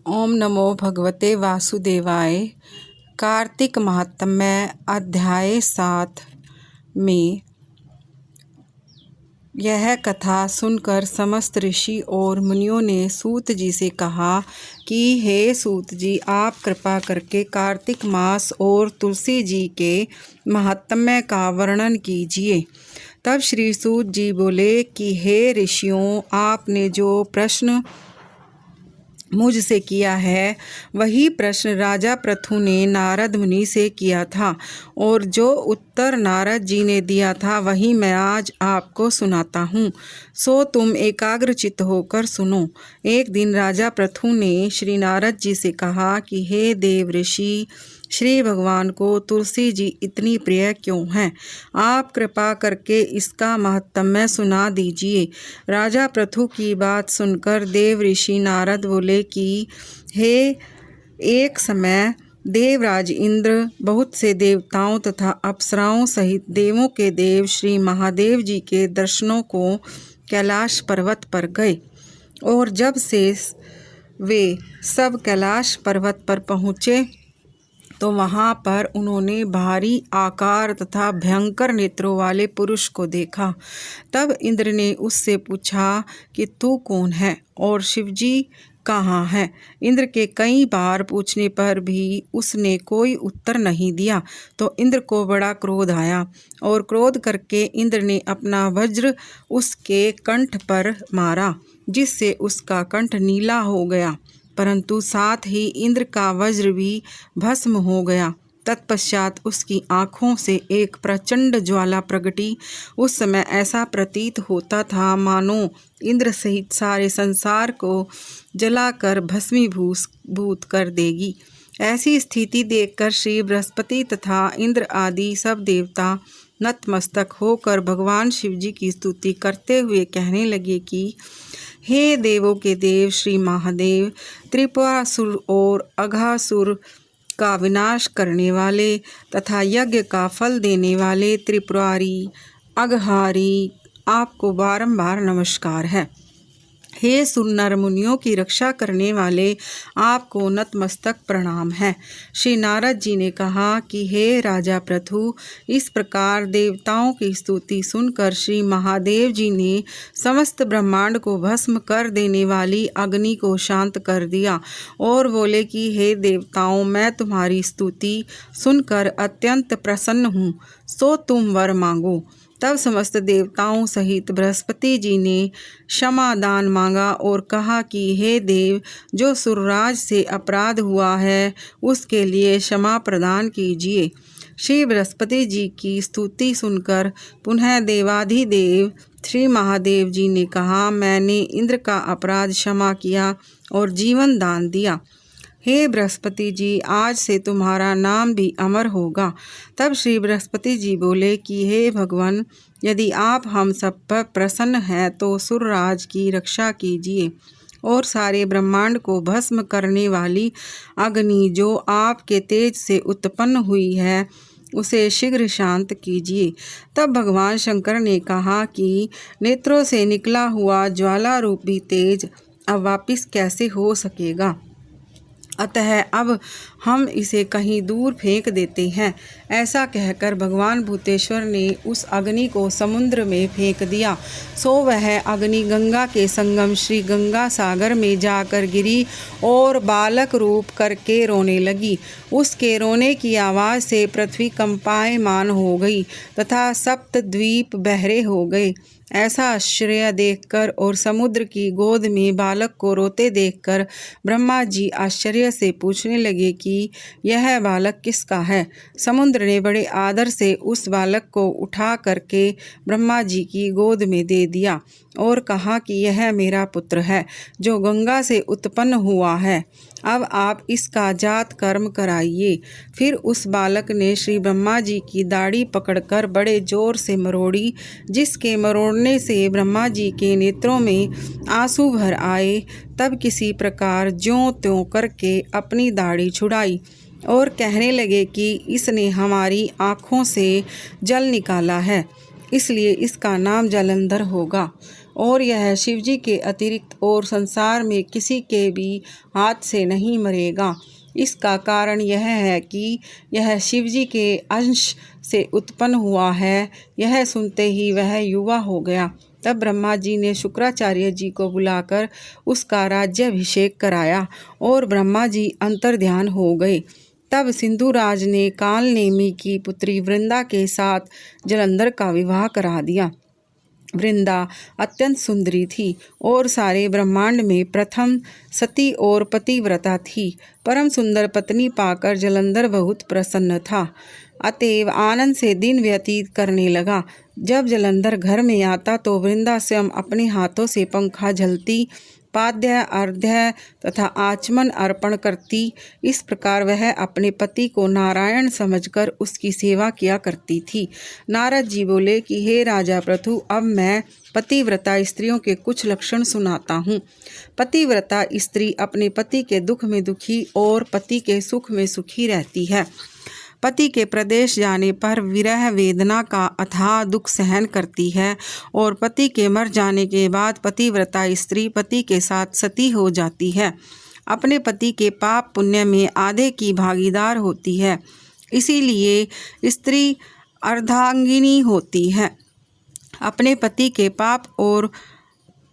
ओम नमो भगवते वासुदेवाय। कार्तिक महात्म्य अध्याय 7 में यह कथा सुनकर समस्त ऋषि और मुनियों ने सूत जी से कहा कि हे सूत जी, आप कृपा करके कार्तिक मास और तुलसी जी के महात्म्य का वर्णन कीजिए। तब श्री सूत जी बोले कि हे ऋषियों, आपने जो प्रश्न मुझसे किया है वही प्रश्न राजा पृथु ने नारद मुनि से किया था, और जो उत्तर नारद जी ने दिया था वही मैं आज आपको सुनाता हूँ। सो तुम एकाग्रचित्त होकर सुनो। एक दिन राजा पृथु ने श्री नारद जी से कहा कि हे देव ऋषि, श्री भगवान को तुलसी जी इतनी प्रिय क्यों हैं? आप कृपा करके इसका महत्म्य सुना दीजिए। राजा पृथु की बात सुनकर देव ऋषि नारद बोले कि हे, एक समय देवराज इंद्र बहुत से देवताओं तथा अप्सराओं सहित देवों के देव श्री महादेव जी के दर्शनों को कैलाश पर्वत पर गए, और जब से वे सब कैलाश पर्वत पर पहुँचे तो वहाँ पर उन्होंने भारी आकार तथा भयंकर नेत्रों वाले पुरुष को देखा। तब इंद्र ने उससे पूछा कि तू कौन है और शिवजी कहाँ है? इंद्र के कई बार पूछने पर भी उसने कोई उत्तर नहीं दिया तो इंद्र को बड़ा क्रोध आया, और क्रोध करके इंद्र ने अपना वज्र उसके कंठ पर मारा, जिससे उसका कंठ नीला हो गया, परंतु साथ ही इंद्र का वज्र भी भस्म हो गया। तत्पश्चात उसकी आँखों से एक प्रचंड ज्वाला प्रगटी। उस समय ऐसा प्रतीत होता था मानो इंद्र सहित सारे संसार को जलाकर भस्मीभूत कर देगी। ऐसी स्थिति देखकर श्री बृहस्पति तथा इंद्र आदि सब देवता नतमस्तक होकर भगवान शिव जी की स्तुति करते हुए कहने लगे कि हे देवों के देव श्री महादेव, त्रिपुरासुर और अघासुर का विनाश करने वाले तथा यज्ञ का फल देने वाले त्रिपुरारी अघहारी, आपको बारंबार नमस्कार है। हे सुर नर मुनियों की रक्षा करने वाले, आपको नतमस्तक प्रणाम है। श्री नारद जी ने कहा कि हे राजा पृथु, इस प्रकार देवताओं की स्तुति सुनकर श्री महादेव जी ने समस्त ब्रह्मांड को भस्म कर देने वाली अग्नि को शांत कर दिया और बोले कि हे देवताओं, मैं तुम्हारी स्तुति सुनकर अत्यंत प्रसन्न हूँ, सो तुम वर मांगो। तब समस्त देवताओं सहित बृहस्पति जी ने क्षमादान मांगा और कहा कि हे देव, जो सुरराज से अपराध हुआ है उसके लिए क्षमा प्रदान कीजिए। श्री बृहस्पति जी की स्तुति सुनकर पुनः देवाधिदेव श्री महादेव जी ने कहा, मैंने इंद्र का अपराध क्षमा किया और जीवन दान दिया। हे बृहस्पति जी, आज से तुम्हारा नाम भी अमर होगा। तब श्री बृहस्पति जी बोले कि हे भगवान, यदि आप हम सब पर प्रसन्न हैं तो सुरराज की रक्षा कीजिए और सारे ब्रह्मांड को भस्म करने वाली अग्नि जो आपके तेज से उत्पन्न हुई है उसे शीघ्र शांत कीजिए। तब भगवान शंकर ने कहा कि नेत्रों से निकला हुआ ज्वाला रूपी तेज अब वापिस कैसे हो सकेगा, अतः अब हम इसे कहीं दूर फेंक देते हैं। ऐसा कहकर भगवान भूतेश्वर ने उस अग्नि को समुद्र में फेंक दिया। सो वह अग्नि गंगा के संगम श्री गंगा सागर में जाकर गिरी और बालक रूप करके रोने लगी। उसके रोने की आवाज़ से पृथ्वी कंपायमान हो गई तथा सप्त द्वीप बहरे हो गए। ऐसा आश्चर्य देखकर और समुद्र की गोद में बालक को रोते देखकर ब्रह्मा जी आश्चर्य से पूछने लगे कि यह बालक किसका है। समुद्र ने बड़े आदर से उस बालक को उठा करके ब्रह्मा जी की गोद में दे दिया और कहा कि यह मेरा पुत्र है जो गंगा से उत्पन्न हुआ है, अब आप इसका जात कर्म कराइए। फिर उस बालक ने श्री ब्रह्मा जी की दाढ़ी पकड़कर बड़े जोर से मरोड़ी, जिसके मरोड़ने से ब्रह्मा जी के नेत्रों में आंसू भर आए। तब किसी प्रकार ज्यों त्यों करके अपनी दाढ़ी छुड़ाई और कहने लगे कि इसने हमारी आँखों से जल निकाला है। इसलिए इसका नाम जालंधर होगा। और यह शिवजी के अतिरिक्त और संसार में किसी के भी हाथ से नहीं मरेगा। इसका कारण यह है कि यह शिवजी के अंश से उत्पन्न हुआ है। यह सुनते ही वह युवा हो गया। तब ब्रह्मा जी ने शुक्राचार्य जी को बुलाकर उसका राज्याभिषेक कराया और ब्रह्मा जी अंतर्ध्यान हो गए। तब सिंधुराज ने कालनेमी की पुत्री वृंदा के साथ जालंधर का विवाह करा दिया। वृंदा अत्यंत सुंदरी थी और सारे ब्रह्मांड में प्रथम सती और पतिव्रता थी। परम सुंदर पत्नी पाकर जालंधर बहुत प्रसन्न था, अतएव आनंद से दिन व्यतीत करने लगा। जब जालंधर घर में आता तो वृंदा स्वयं अपने हाथों से पंखा झलती, पाद्य अर्घ्य तथा आचमन अर्पण करती। इस प्रकार वह अपने पति को नारायण समझकर उसकी सेवा किया करती थी। नारद जी बोले कि हे राजा पृथु, अब मैं पतिव्रता स्त्रियों के कुछ लक्षण सुनाता हूँ। पतिव्रता स्त्री अपने पति के दुख में दुखी और पति के सुख में सुखी रहती है। पति के प्रदेश जाने पर विरह वेदना का अथाह दुख सहन करती है और पति के मर जाने के बाद पतिव्रता स्त्री पति के साथ सती हो जाती है। अपने पति के पाप पुण्य में आधे की भागीदार होती है, इसीलिए स्त्री अर्धांगिनी होती है। अपने पति के पाप और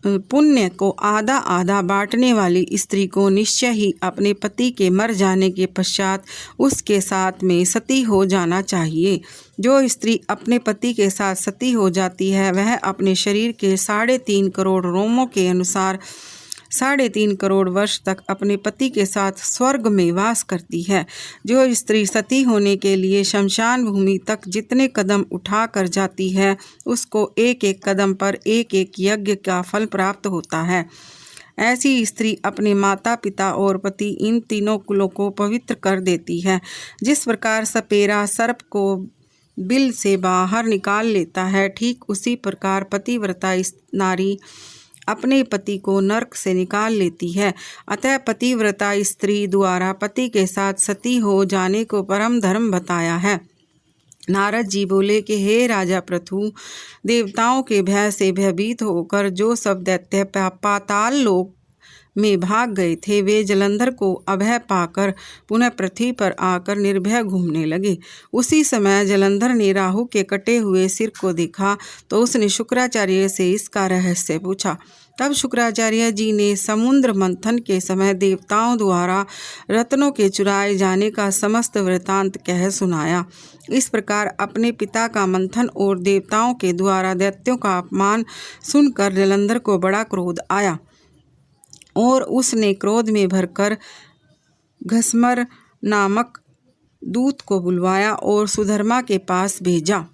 पुण्य को आधा आधा बांटने वाली स्त्री को निश्चय ही अपने पति के मर जाने के पश्चात उसके साथ में सती हो जाना चाहिए। जो स्त्री अपने पति के साथ सती हो जाती है वह अपने शरीर के 3.5 करोड़ रोमों के अनुसार 3.5 करोड़ वर्ष तक अपने पति के साथ स्वर्ग में वास करती है। जो स्त्री सती होने के लिए शमशान भूमि तक जितने कदम उठा कर जाती है उसको एक एक कदम पर एक एक यज्ञ का फल प्राप्त होता है। ऐसी स्त्री अपने माता पिता और पति इन तीनों कुलों को पवित्र कर देती है। जिस प्रकार सपेरा सर्प को बिल से बाहर निकाल लेता है, ठीक उसी प्रकार पतिव्रता नारी अपने पति को नरक से निकाल लेती है। अतः पतिव्रता स्त्री द्वारा पति के साथ सती हो जाने को परम धर्म बताया है। नारद जी बोले कि हे राजा पृथु, देवताओं के भय से भयभीत होकर जो सब दैत्य पाताल लोक में भाग गए थे वे जालंधर को अभय पाकर पुनः पृथ्वी पर आकर निर्भय घूमने लगे। उसी समय जालंधर ने राहु के कटे हुए सिर को देखा तो उसने शुक्राचार्य से इसका रहस्य पूछा। तब शुक्राचार्य जी ने समुद्र मंथन के समय देवताओं द्वारा रत्नों के चुराए जाने का समस्त वृतांत कह सुनाया। इस प्रकार अपने पिता का मंथन और देवताओं के द्वारा दैत्यों का अपमान सुनकर जालंधर को बड़ा क्रोध आया और उसने क्रोध में भरकर घसमर नामक दूत को बुलवाया और सुधर्मा के पास भेजा।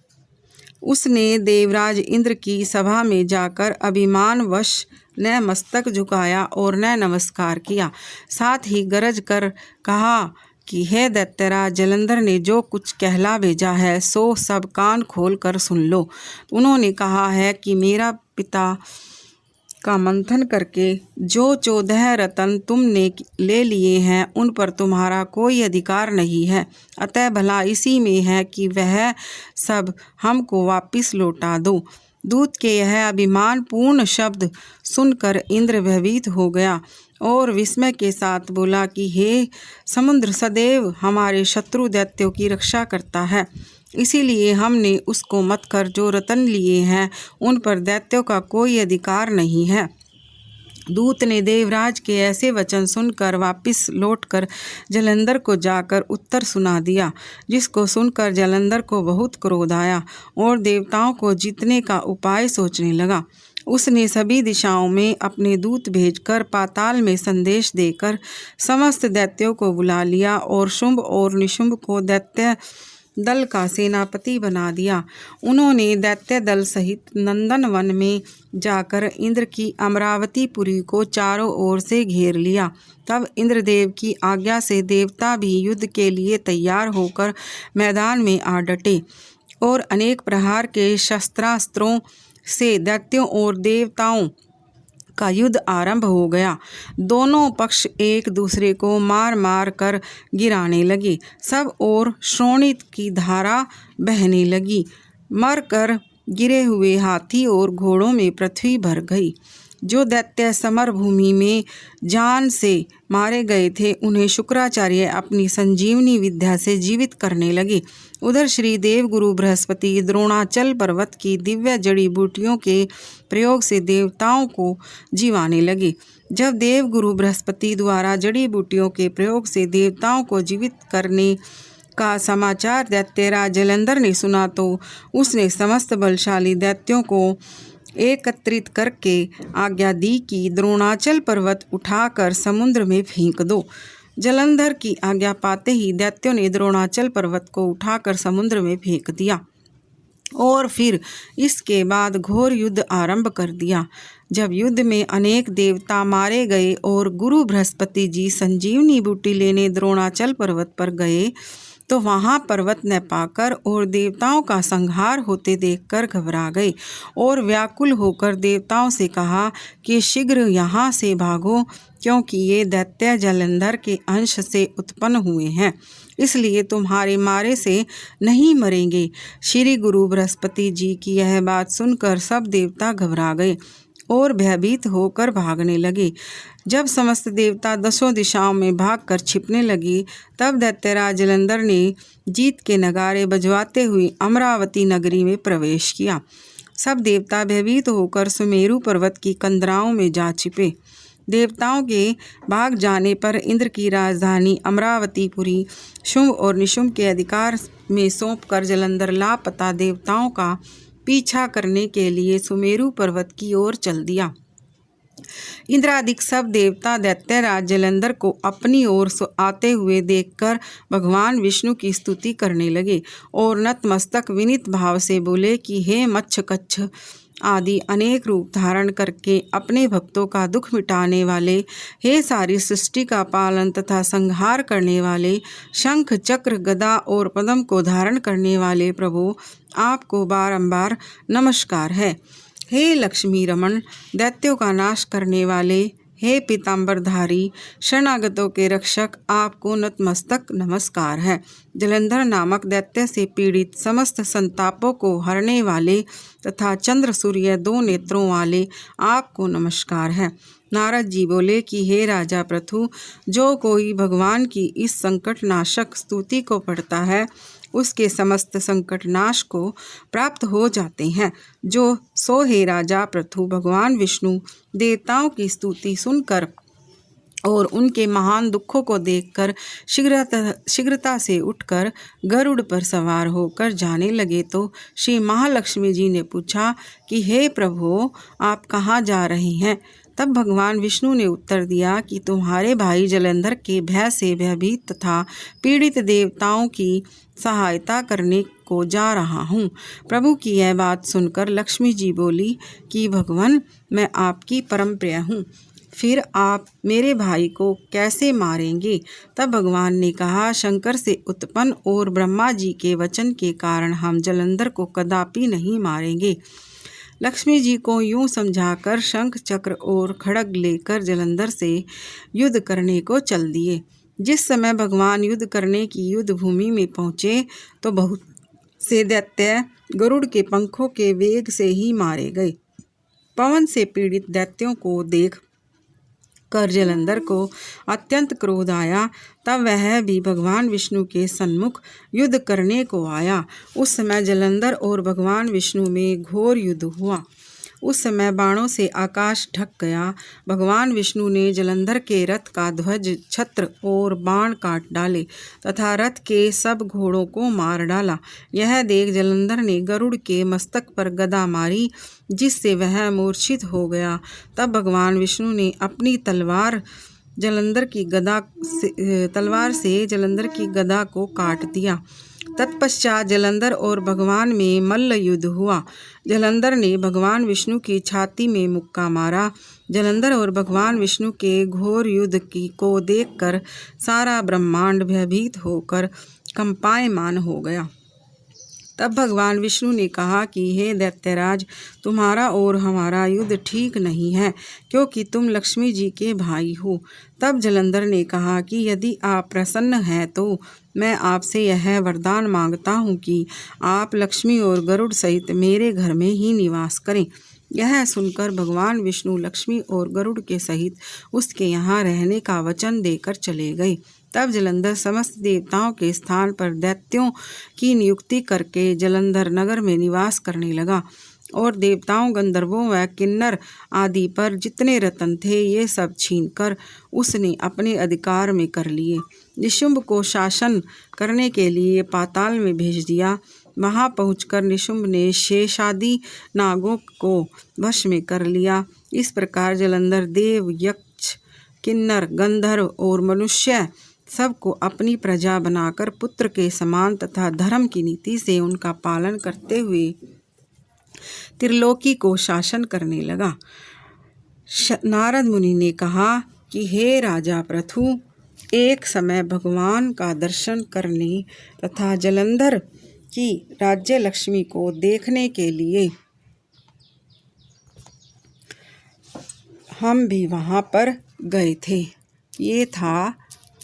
उसने देवराज इंद्र की सभा में जाकर अभिमानवश न मस्तक झुकाया और न नमस्कार किया। साथ ही गरज कर कहा कि हे दैत्यराज, जालंधर ने जो कुछ कहला भेजा है सो सब कान खोल कर सुन लो। उन्होंने कहा है कि मेरा पिता का मंथन करके जो 14 रत्न तुमने ले लिए हैं उन पर तुम्हारा कोई अधिकार नहीं है। अतः भला इसी में है कि वह सब हमको वापिस लौटा दो। दूत के यह अभिमान पूर्ण शब्द सुनकर इंद्र भयभीत हो गया और विस्मय के साथ बोला कि हे समुद्र सदैव हमारे शत्रु दैत्यों की रक्षा करता है, इसीलिए हमने उसको मत कर जो रतन लिए हैं उन पर दैत्यों का कोई अधिकार नहीं है। दूत ने देवराज के ऐसे वचन सुनकर वापिस लौटकर जालंधर को जाकर उत्तर सुना दिया, जिसको सुनकर जालंधर को बहुत क्रोध आया और देवताओं को जीतने का उपाय सोचने लगा। उसने सभी दिशाओं में अपने दूत भेजकर पाताल में संदेश देकर समस्त दैत्यों को बुला लिया और शुंभ और निशुंभ को दैत्य दल का सेनापति बना दिया। उन्होंने दैत्य दल सहित नंदन वन में जाकर इंद्र की अमरावतीपुरी को चारों ओर से घेर लिया। तब इंद्रदेव की आज्ञा से देवता भी युद्ध के लिए तैयार होकर मैदान में आ डटे और अनेक प्रहार के शस्त्रास्त्रों से दैत्यों और देवताओं का युद्ध आरंभ हो गया। दोनों पक्ष एक दूसरे को मार मार कर गिराने लगे। सब और श्रोणित की धारा बहने लगी। मर कर गिरे हुए हाथी और घोड़ों में पृथ्वी भर गई। जो दैत्य समर भूमि में जान से मारे गए थे उन्हें शुक्राचार्य अपनी संजीवनी विद्या से जीवित करने लगे। उधर श्री देव गुरु बृहस्पति द्रोणाचल पर्वत की दिव्य जड़ी बूटियों के प्रयोग से देवताओं को जीवाने लगे। जब देव गुरु बृहस्पति द्वारा जड़ी बूटियों के प्रयोग से देवताओं को जीवित करने का समाचार दैत्यराज जलंधर ने सुना तो उसने समस्त बलशाली दैत्यों को एकत्रित करके आज्ञा दी कि द्रोणाचल पर्वत उठाकर समुद्र में फेंक दो। जलंधर की आज्ञा पाते ही दैत्यों ने द्रोणाचल पर्वत को उठाकर समुद्र में फेंक दिया और फिर इसके बाद घोर युद्ध आरंभ कर दिया। जब युद्ध में अनेक देवता मारे गए और गुरु बृहस्पति जी संजीवनी बूटी लेने द्रोणाचल पर्वत पर गए तो वहाँ पर्वत न पाकर और देवताओं का संहार होते देखकर घबरा गए और व्याकुल होकर देवताओं से कहा कि शीघ्र यहाँ से भागो, क्योंकि ये दैत्य जलंधर के अंश से उत्पन्न हुए हैं, इसलिए तुम्हारे मारे से नहीं मरेंगे। श्री गुरु बृहस्पति जी की यह बात सुनकर सब देवता घबरा गए और भयभीत होकर भागने लगे। जब समस्त देवता दसों दिशाओं में भागकर छिपने लगे तब दैत्यराज जलंधर ने जीत के नगारे बजवाते हुए अमरावती नगरी में प्रवेश किया। सब देवता भयभीत होकर सुमेरु पर्वत की कंदराओं में जा छिपे। देवताओं के भाग जाने पर इंद्र की राजधानी अमरावतीपुरी शुंभ और निशुंभ के अधिकार में सौंपकर जलंधर लापता देवताओं का पीछा करने के लिए सुमेरु पर्वत की ओर चल दिया। इंद्रादिक सब देवता दैत्यराज जलंधर को अपनी ओर आते हुए देखकर भगवान विष्णु की स्तुति करने लगे और नतमस्तक विनीत भाव से बोले कि हे मच्छकच्छ आदि अनेक रूप धारण करके अपने भक्तों का दुख मिटाने वाले, हे सारी सृष्टि का पालन तथा संहार करने वाले, शंख चक्र गदा और पद्म को धारण करने वाले प्रभु, आपको बारंबार नमस्कार है। हे लक्ष्मी रमण, दैत्यों का नाश करने वाले, हे पीतांबरधारी शरणागतों के रक्षक, आपको नतमस्तक नमस्कार है। जलंधर नामक दैत्य से पीड़ित समस्त संतापों को हरने वाले तथा चंद्र सूर्य दो नेत्रों वाले, आपको नमस्कार है। नारद जी बोले कि हे राजा पृथु, जो कोई भगवान की इस संकट नाशक स्तुति को पढ़ता है उसके समस्त संकट नाश को प्राप्त हो जाते हैं। जो सो हे राजा पृथु, भगवान विष्णु देवताओं की स्तुति सुनकर और उनके महान दुखों को देखकर शीघ्रता से उठकर गरुड़ पर सवार होकर जाने लगे तो श्री महालक्ष्मी जी ने पूछा कि हे प्रभु, आप कहाँ जा रहे हैं? तब भगवान विष्णु ने उत्तर दिया कि तुम्हारे भाई जलंधर के भय से भयभीत तथा पीड़ित देवताओं की सहायता करने को जा रहा हूँ। प्रभु की यह बात सुनकर लक्ष्मी जी बोली कि भगवान, मैं आपकी परम प्रिय हूँ, फिर आप मेरे भाई को कैसे मारेंगे? तब भगवान ने कहा, शंकर से उत्पन्न और ब्रह्मा जी के वचन के कारण हम जलंधर को कदापि नहीं मारेंगे। लक्ष्मी जी को यूं समझाकर शंख चक्र और खड्ग लेकर जलंधर से युद्ध करने को चल दिए। जिस समय भगवान युद्ध करने की युद्ध भूमि में पहुँचे तो बहुत से दैत्य गरुड़ के पंखों के वेग से ही मारे गए। पवन से पीड़ित दैत्यों को देख कर जलंधर को अत्यंत क्रोध आया। तब वह भी भगवान विष्णु के सन्मुख युद्ध करने को आया। उस समय जलंधर और भगवान विष्णु में घोर युद्ध हुआ। उस समय बाणों से आकाश ढक गया। भगवान विष्णु ने जलंधर के रथ का ध्वज, छत्र और बाण काट डाले तथा रथ के सब घोड़ों को मार डाला। यह देख जलंधर ने गरुड़ के मस्तक पर गदा मारी, जिससे वह मूर्छित हो गया। तब भगवान विष्णु ने अपनी तलवार से जलंधर की गदा को काट दिया। तत्पश्चात जलंधर और भगवान में मल्ल युद्ध हुआ। जलंधर ने भगवान विष्णु की छाती में मुक्का मारा। जलंधर और भगवान विष्णु के घोर युद्ध को देखकर सारा ब्रह्मांड भयभीत होकर कंपायमान हो गया। तब भगवान विष्णु ने कहा कि हे दैत्यराज, तुम्हारा और हमारा युद्ध ठीक नहीं है, क्योंकि तुम लक्ष्मी जी के भाई हो। तब जलंधर ने कहा कि यदि आप प्रसन्न हैं तो मैं आपसे यह वरदान मांगता हूँ कि आप लक्ष्मी और गरुड़ सहित मेरे घर में ही निवास करें। यह सुनकर भगवान विष्णु लक्ष्मी और गरुड़ के सहित उसके यहाँ रहने का वचन देकर चले गए। तब जलंधर समस्त देवताओं के स्थान पर दैत्यों की नियुक्ति करके जलंधर नगर में निवास करने लगा और देवताओं, गंधर्वों व किन्नर आदि पर जितने रत्न थे ये सब छीनकर उसने अपने अधिकार में कर लिए। निशुंभ को शासन करने के लिए पाताल में भेज दिया। वहां पहुंचकर निशुंभ ने शेषादि नागों को वश में कर लिया। इस प्रकार जलंधर देव, यक्ष, किन्नर, गंधर्व और मनुष्य सबको अपनी प्रजा बनाकर पुत्र के समान तथा धर्म की नीति से उनका पालन करते हुए त्रिलोकी को शासन करने लगा। नारद मुनि ने कहा कि हे राजा पृथु, एक समय भगवान का दर्शन करने तथा जलंधर की राज्य लक्ष्मी को देखने के लिए हम भी वहाँ पर गए थे। ये था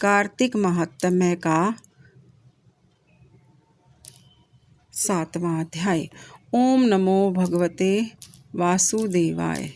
कार्तिक महात्म्य का 7वां अध्याय। ओम नमो भगवते वासुदेवाय।